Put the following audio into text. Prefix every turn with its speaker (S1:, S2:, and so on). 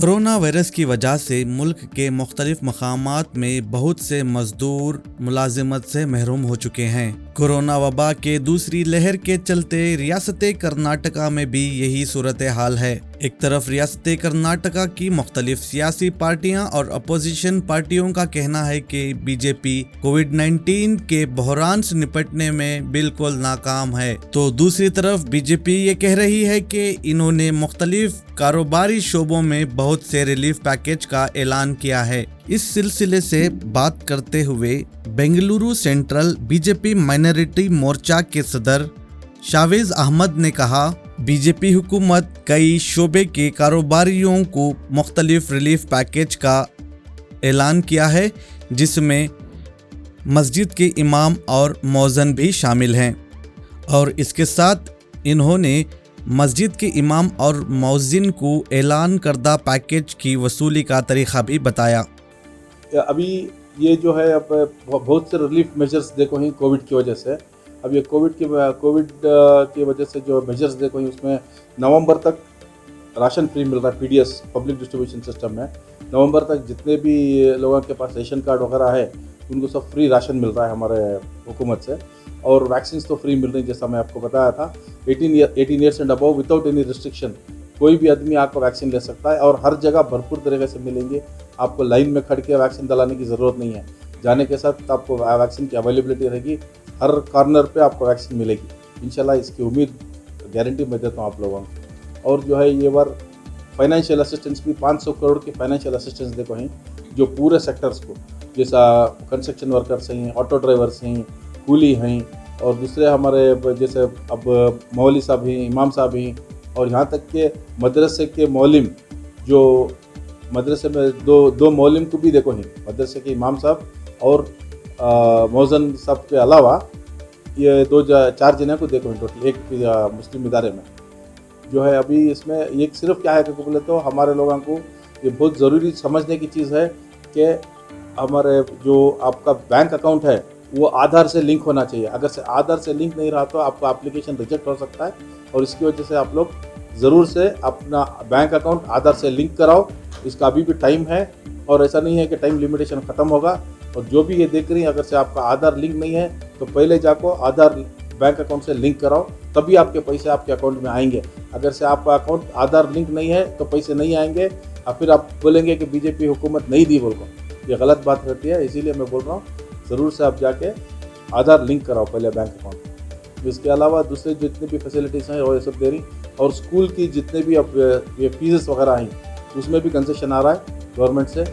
S1: Corona virus की वजह से मुल्क के मुख्तलिफ मकामात में बहुत से मजदूर मुलाजिमत से महरूम हो चुके हैं। कोरोना वबा के दूसरी लहर के चलते रियासत कर्नाटका में भी यही सूरत हाल है। एक तरफ रियासत कर्नाटका की मुख्तलिफ सियासी पार्टियां और अपोजिशन पार्टियों का कहना है कि बीजेपी कोविड-19 के बहरान से निपटने में बिल्कुल नाकाम है, तो दूसरी तरफ बीजेपी ये कह रही है कि इन्होंने मुख्तलिफ कारोबारी शोबों में बहुत से रिलीफ पैकेज का ऐलान किया है। इस सिलसिले से बात करते हुए बेंगलुरु सेंट्रल बीजेपी माइनॉरिटी मोर्चा के सदर शावेज अहमद ने कहा, बीजेपी हुकूमत कई शोबे के कारोबारियों को मुख्तलिफ रिलीफ पैकेज का ऐलान किया है, जिसमें मस्जिद के इमाम और मौज़न भी शामिल हैं। और इसके साथ इन्होंने मस्जिद के इमाम और मौज़िन को ऐलान करदा पैकेज की वसूली का तरीक़ा भी बताया।
S2: अभी ये जो है अब बहुत से रिलीफ मेजर्स देखो ही कोविड की वजह से, अब ये कोविड की वजह से जो मेजर्स देखो ही उसमें नवंबर तक राशन फ्री मिल रहा है। पीडीएस पब्लिक डिस्ट्रीब्यूशन सिस्टम में नवंबर तक जितने भी लोगों के पास रेशन कार्ड वगैरह है उनको सब फ्री राशन मिल रहा है हमारे हुकूमत से। और वैक्सीन तो फ्री मिल रही है, जैसा मैं आपको बताया था। 18 years and above without any restriction कोई भी आदमी आपको वैक्सीन ले सकता है और हर जगह भरपूर तरीके से मिलेंगे। आपको लाइन में खड़ के वैक्सीन दिलाने की ज़रूरत नहीं है। जाने के साथ आपको वैक्सीन की अवेलेबिलिटी रहेगी, हर कॉर्नर पे आपको वैक्सीन मिलेगी। इंशाल्लाह इसकी उम्मीद गारंटी मैं देता हूँ आप लोगों को। और जो है ये बार फाइनेंशियल असिस्टेंस भी 500 करोड़ की फाइनेंशियल असिस्टेंस देखो हैं, जो पूरे सेक्टर्स को, जैसा कंस्ट्रक्शन वर्कर्स हैं, ऑटो ड्राइवर्स हैं, कूली हैं, और दूसरे हमारे जैसे अब मौलवी साहब हैं, इमाम साहब हैं, और यहाँ तक के मदरसे के मौलिम, जो मदरसे में दो मौलिम को भी देखो हैं, मदरसे के इमाम साहब और मौज़न साहब के अलावा ये 4 जने को देखो हैं टोटल एक मुस्लिम इदारे में जो है। अभी इसमें एक सिर्फ क्या है कि बोले तो हमारे लोगों को ये बहुत ज़रूरी समझने की चीज़ है कि हमारे जो आपका बैंक अकाउंट है वो आधार से लिंक होना चाहिए। अगर से आधार से लिंक नहीं रहा तो आपका एप्लीकेशन रिजेक्ट हो सकता है, और इसकी वजह से आप लोग ज़रूर से अपना बैंक अकाउंट आधार से लिंक कराओ। इसका अभी भी टाइम है, और ऐसा नहीं है कि टाइम लिमिटेशन ख़त्म होगा। और जो भी ये देख रही हैं, अगर से आपका आधार लिंक नहीं है तो पहले जाको आधार बैंक अकाउंट से लिंक कराओ, तभी आपके पैसे आपके अकाउंट में आएंगे। अगर से आपका अकाउंट आधार लिंक नहीं है तो पैसे नहीं आएंगे, और फिर आप बोलेंगे कि बीजेपी हुकूमत नहीं दी बोल को, ये गलत बात रहती है। इसीलिए मैं बोल रहा हूँ ज़रूर से आप जाके आधार लिंक कराओ पहले बैंक अकाउंट। इसके अलावा दूसरे जितने भी फैसिलिटीज़ हैं वो ये सब दे रही, और स्कूल की जितने भी अब ये फीस वगैरह हैं उसमें भी कंसेशन आ रहा है गवर्नमेंट से।